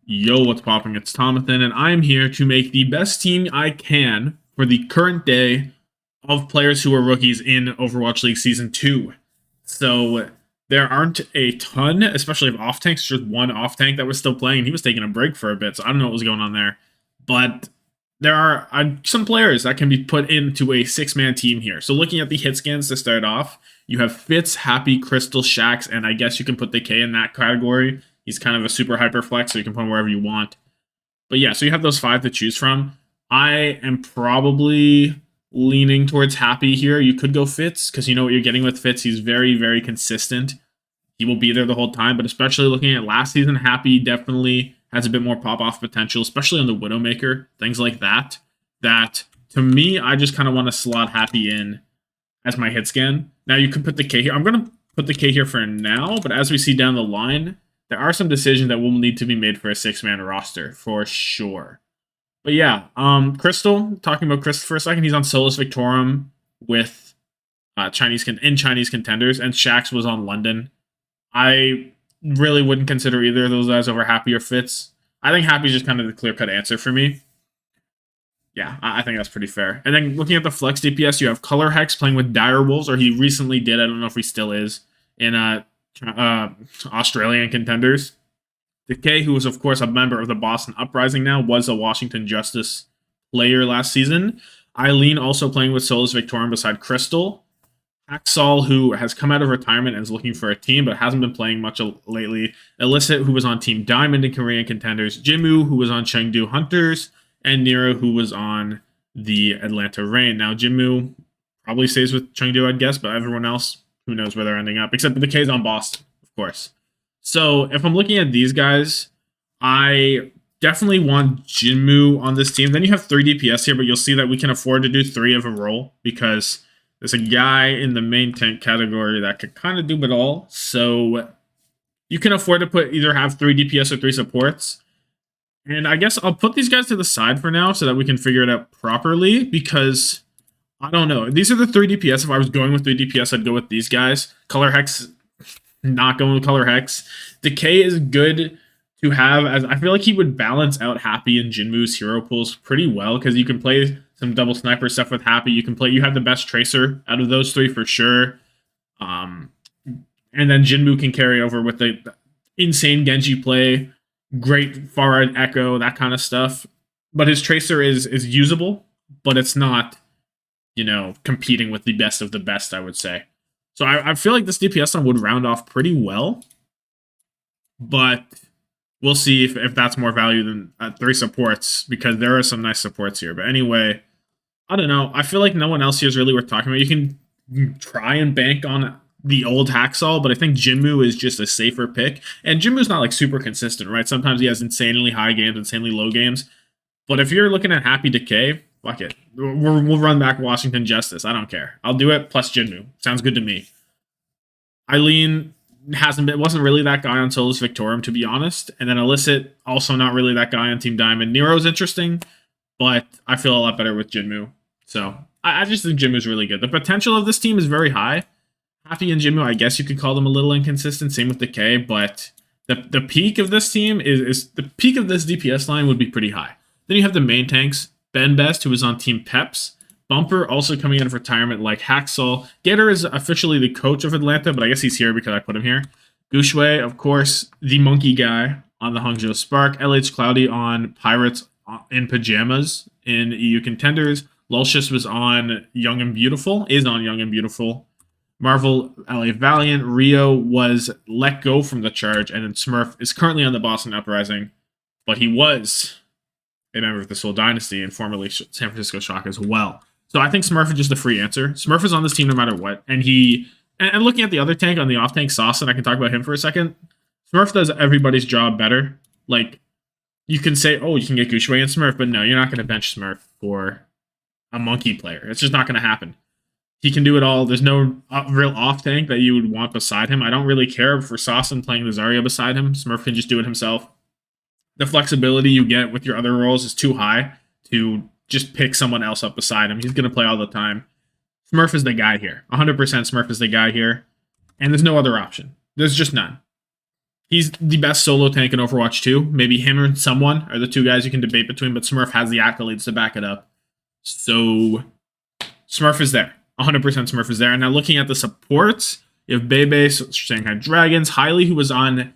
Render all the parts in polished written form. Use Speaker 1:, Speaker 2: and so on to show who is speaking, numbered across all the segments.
Speaker 1: Yo, what's popping? It's Tommathan, and I'm here to make the best team I can for the current day of players who are rookies in Overwatch League Season 2. So, there aren't a ton, especially of off tanks. Just one off tank that was still playing. He was taking a break for a bit, so I don't know what was going on there. But there are some players that can be put into a six-man team here. So, looking at the hit scans to start off, you have Fitz, Happy, Crystal, Shax, and I guess you can put the K in that category. He's kind of a super hyper flex, so you can put him wherever you want. But yeah, so you have those five to choose from. I am probably leaning towards Happy here. You could go Fitz, because you know what you're getting with Fitz. He's very, very consistent. He will be there the whole time, but especially looking at last season, Happy definitely has a bit more pop-off potential, especially on the Widowmaker, things like that. That, to me, I just kind of want to slot Happy in as my hit scan. Now, you could put the K here. I'm going to put the K here for now, but as we see down the line, there are some decisions that will need to be made for a six-man roster, for sure. But yeah, Crystal, talking about Crystal for a second, he's on Solus Victorum with Chinese contenders, and Shax was on London. I really wouldn't consider either of those guys over Happy or Fitz. I think Happy's just kind of the clear-cut answer for me. Yeah, I think that's pretty fair. And then looking at the flex DPS, you have Color Hex playing with Dire Wolves, or he recently did, I don't know if he still is, in Australian contenders. Decay, who was of course a member of the Boston Uprising now, was a Washington Justice player last season. Eileen also playing with Solus Victorian beside Crystal. Haxall, who has come out of retirement and is looking for a team, but hasn't been playing much lately. Illicit, who was on Team Diamond in Korean contenders. Jimu, who was on Chengdu Hunters. And Nero, who was on the Atlanta Reign. Now, Jimu probably stays with Chengdu, I'd guess, but everyone else, who knows where they're ending up, except the K's on Boston, of course. So if I'm looking at these guys, I definitely want Jinmu on this team. Then you have 3 DPS here, but you'll see that we can afford to do 3 of a role because there's a guy in the main tank category that could kind of do it all. So you can afford to either have 3 DPS or 3 supports. And I guess I'll put these guys to the side for now so that we can figure it out properly because I don't know. These are the 3 DPS. If I was going with 3 DPS, I'd go with these guys. Color Hex, not going with Color Hex. Decay is good to have, as I feel like he would balance out Happy and Jinmu's hero pools pretty well because you can play some double sniper stuff with Happy. You have the best Tracer out of those 3 for sure. And then Jinmu can carry over with the insane Genji play, great far-right echo, that kind of stuff. But his Tracer is usable, but it's not, competing with the best of the best, I would say. So I feel like this DPS one would round off pretty well, but we'll see if that's more value than 3 supports, because there are some nice supports here. But anyway, I don't know. I feel like no one else here is really worth talking about. You can try and bank on the old Haxall, but I think Jinmu is just a safer pick. And Jinmu's not like super consistent, right? Sometimes he has insanely high games, insanely low games. But if you're looking at Happy Decay, fuck it. We'll run back Washington Justice. I don't care. I'll do it plus Jinmu. Sounds good to me. Eileen wasn't really that guy on Solus Victorium, to be honest. And then Illicit, also not really that guy on Team Diamond. Nero's interesting, but I feel a lot better with Jinmu. So I just think Jinmu's really good. The potential of this team is very high. Happy and Jinmu, I guess you could call them a little inconsistent. Same with Decay, but the peak of this team is the peak of this DPS line would be pretty high. Then you have the main tanks. Ben Best, who is on Team Peps. Bumper also coming out of retirement like Haxall. Gator is officially the coach of Atlanta, but I guess he's here because I put him here. Gushue, of course, the monkey guy on the Hangzhou Spark. LH Cloudy on Pirates in Pajamas in EU Contenders. Lulcius was on Young and Beautiful, is on Young and Beautiful. Marvel, LA Valiant. Rio was let go from the charge, and then Smurf is currently on the Boston Uprising, but he was a member of the Seoul Dynasty and formerly San Francisco Shock as well. So I think Smurf is just a free answer. Smurf is on this team no matter what. And looking at the other tank on the off tank, Sauce, and I can talk about him for a second. Smurf does everybody's job better. Like, you can say, oh, you can get Gushue and Smurf, but no, you're not going to bench Smurf for a monkey player. It's just not going to happen. He can do it all. There's no real off tank that you would want beside him. I don't really care for Saucin playing the Zarya beside him. Smurf can just do it himself. The flexibility you get with your other roles is too high to just pick someone else up beside him. He's going to play all the time. Smurf is the guy here. 100% Smurf is the guy here. And there's no other option. There's just none. He's the best solo tank in Overwatch 2. Maybe him or someone are the two guys you can debate between, but Smurf has the accolades to back it up. So Smurf is there. 100% Smurf is there. And now looking at the supports, you have Bebe, Shanghai Dragons, Hiley, who was on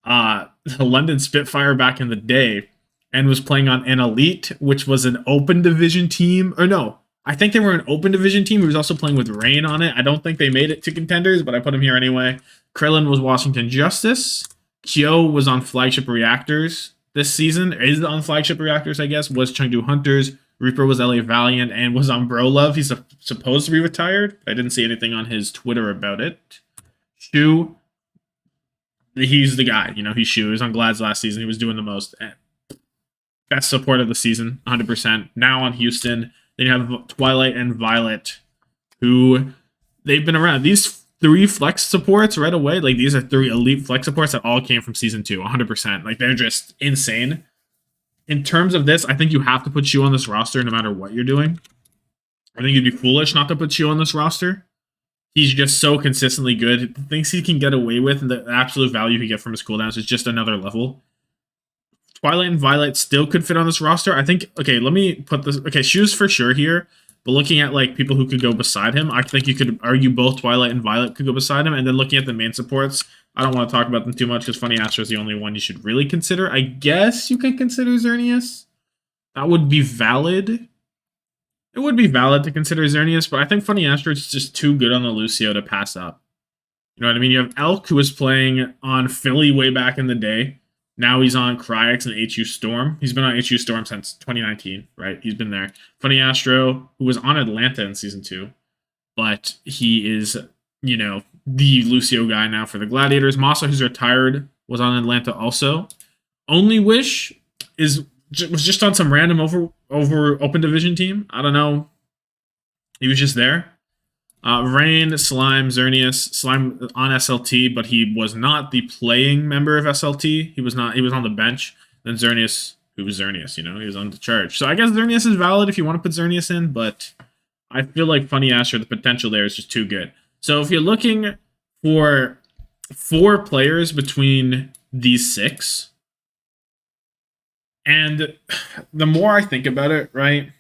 Speaker 1: the London Spitfire back in the day and was playing on an Elite, which was an open division team. Or no, I think they were an open division team. He was also playing with Rain on it. I don't think they made it to contenders, but I put him here anyway. Krillin was Washington Justice. Kyo was on Flagship Reactors this season. Is on Flagship Reactors, I guess. Was Chengdu Hunters. Reaper was LA Valiant and was on Bro Love. He's supposed to be retired. I didn't see anything on his Twitter about it. Shu, he's the guy. You know, he's Shu. He was on Glad's last season. He was doing the most. Best support of the season, 100%. Now on Houston. Then you have Twilight and Violet, who they've been around. These 3 flex supports right away, like these are 3 elite flex supports that all came from season 2, 100%. Like they're just insane. In terms of this, I think you have to put Shu on this roster no matter what you're doing. I think you'd be foolish not to put Shu on this roster. He's just so consistently good. The things he can get away with and the absolute value he get from his cooldowns is just another level. Twilight and Violet still could fit on this roster. I think, okay, let me put this. Okay, Shu's for sure here. But looking at like people who could go beside him, I think you could argue both Twilight and Violet could go beside him. And then looking at the main supports, I don't want to talk about them too much because Funny Astro is the only one you should really consider. I guess you can consider Xerneas. That would be valid. It would be valid to consider Xerneas, but I think Funny Astro is just too good on the Lucio to pass up. You know what I mean? You have Elk, who was playing on Philly way back in the day. Now he's on Cryox and HU Storm. He's been on HU Storm since 2019, right? He's been there. Funny Astro, who was on Atlanta in Season 2, but he is, you know, the Lucio guy now for the Gladiators. Masa, who's retired, was on Atlanta also. Only Wish was just on some random over open division team. I don't know. He was just there. Rain, Slime, Xerneas, Slime on SLT, but he was not the playing member of SLT. He was not. He was on the bench. Then Xerneas, who was Xerneas, you know, he was on the charge. So I guess Xerneas is valid if you want to put Xerneas in, but I feel like Funny Astro, the potential there is just too good. So if you're looking for 4 players between these 6, and the more I think about it, right,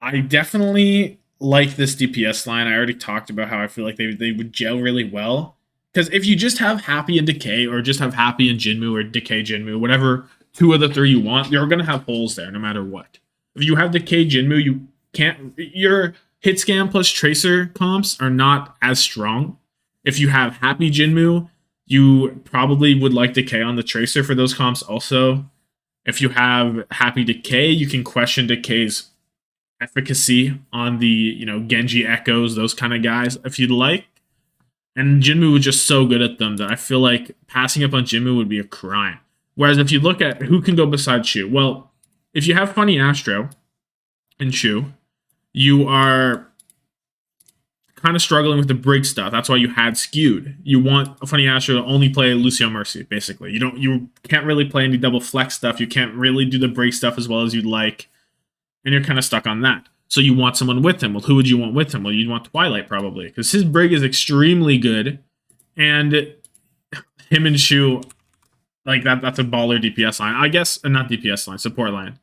Speaker 1: I definitely like this DPS line. I already talked about how I feel like they would gel really well. Because if you just have Happy and Decay, or just have Happy and Jinmu, or Decay Jinmu, whatever 2 of the 3 you want, you're going to have holes there no matter what. If you have Decay Jinmu, you can't. Your hit scam plus Tracer comps are not as strong. If you have Happy Jinmu, you probably would like Decay on the Tracer for those comps also. If you have Happy Decay, you can question Decay's efficacy on the, you know, Genji Echoes, those kind of guys, if you'd like. And Jinmu was just so good at them that I feel like passing up on Jinmu would be a crime. Whereas if you look at who can go beside Shu, well, if you have Funny Astro and Shu, you are kind of struggling with the Brig stuff. That's why you had skewed. You want a Funny Astro to only play Lucio Mercy, basically. You can't really play any double flex stuff. You can't really do the Brig stuff as well as you'd like. And you're kind of stuck on that. So you want someone with him. Well, who would you want with him? Well, you'd want Twilight, probably. Because his Brig is extremely good. And him and Shu, like, that's a baller DPS line. I guess, not DPS line, support line.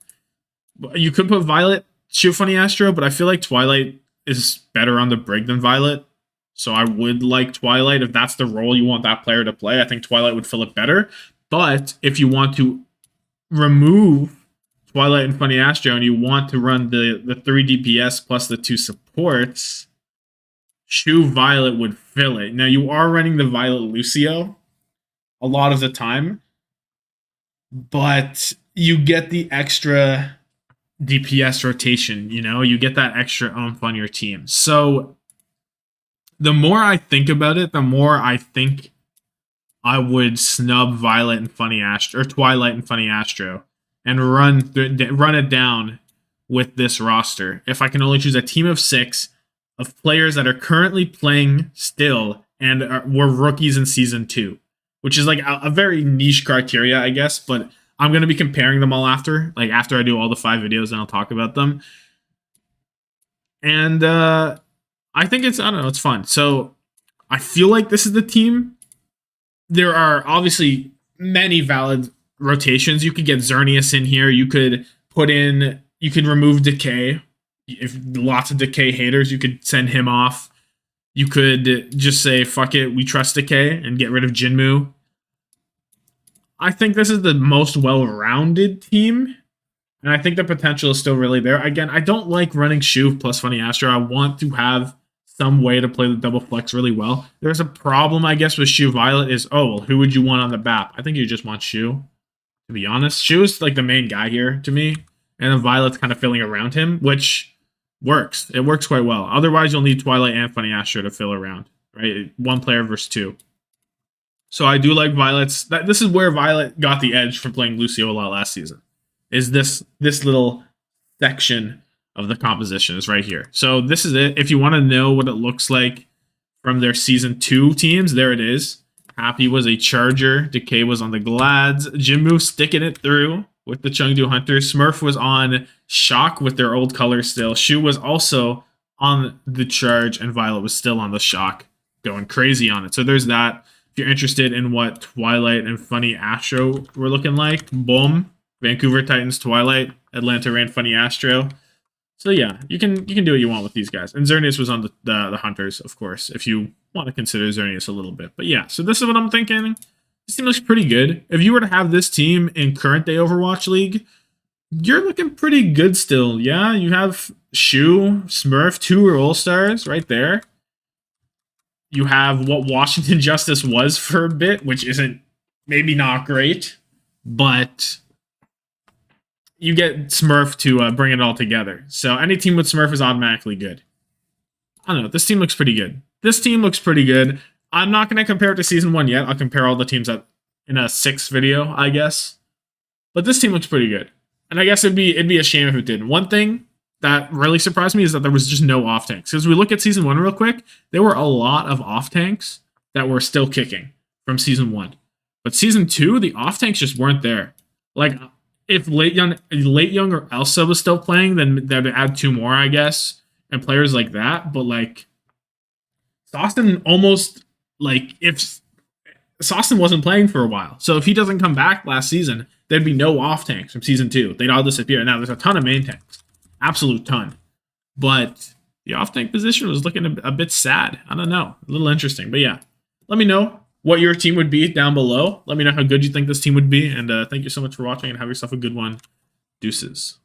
Speaker 1: You could put Violet, Shu, Funny Astro, but I feel like Twilight is better on the Brig than Violet. So I would like Twilight. If that's the role you want that player to play, I think Twilight would fill it better. But if you want to remove Twilight and Funny Astro and you want to run the 3 DPS plus the 2 supports, Shu Violet would fill it. Now, you are running the Violet Lucio a lot of the time, but you get the extra DPS rotation, you know? You get that extra oomph on your team. So the more I think about it, the more I think I would snub Violet and Funny Astro, or Twilight and Funny Astro, and run it down with this roster. If I can only choose a team of 6 of players that are currently playing still and were rookies in Season 2, which is like a very niche criteria, I guess, but I'm going to be comparing them all after I do all the 5 videos, and I'll talk about them. And I think it's fun. So I feel like this is the team there are obviously many valid rotations. You could get Xerneas in here. You could you could remove Decay. If lots of Decay haters, you could send him off. You could just say, fuck it, we trust Decay and get rid of Jinmu. I think this is the most well-rounded team, and I think the potential is still really there. Again, I don't like running Shuv plus Funny Astro. I want to have some way to play the double flex really well. There's a problem, I guess, with Shu Violet is, oh, well, who would you want on the BAP? I think you just want Shu, to be honest. Shu is like the main guy here to me, and then Violet's kind of filling around him, which works. It works quite well. Otherwise, you'll need Twilight and Funny Astro to fill around, right? One player versus two. So I do like Violet's. This is where Violet got the edge from playing Lucio a lot last season. Is this little section of the composition is right here. So this is it. If you want to know what it looks like from their season 2 teams, there it is. Happy was a Charger. Decay was on the Glads. Jinmu sticking it through with the Chengdu Hunters. Smurf was on Shock with their old colors still. Shu was also on the Charge, and Violet was still on the Shock, going crazy on it. So there's that. If you're interested in what Twilight and Funny Astro were looking like, boom. Vancouver Titans Twilight, Atlanta ran Funny Astro. So yeah, you can do what you want with these guys. And Xerneas was on the Hunters, of course, if you want to consider Xerneas a little bit. But yeah, so this is what I'm thinking. This team looks pretty good. If you were to have this team in current day Overwatch League, you're looking pretty good still. Yeah, you have Shu, Smurf, 2 All-Stars right there. You have what Washington Justice was for a bit, which isn't maybe not great, but you get Smurf to bring it all together. So any team with Smurf is automatically good. I don't know. This team looks pretty good. This team looks pretty good. I'm not going to compare it to Season 1 yet. I'll compare all the teams in a 6th video, I guess. But this team looks pretty good. And I guess it'd be a shame if it didn't. One thing that really surprised me is that there was just no off-tanks. Because we look at Season 1 real quick, there were a lot of off-tanks that were still kicking from Season 1. But Season 2, the off-tanks just weren't there. Like, if Late Young or Elsa was still playing, then they'd add 2 more, I guess, and players like that. But like, Sawston almost if Sawston wasn't playing for a while, so if he doesn't come back last season, there'd be no off tanks from season 2. They'd all disappear. Now there's a ton of main tanks, absolute ton, but the off tank position was looking a bit sad. I don't know, a little interesting, but yeah. Let me know what your team would be down below. Let me know how good you think this team would be. And thank you so much for watching, and have yourself a good one. Deuces.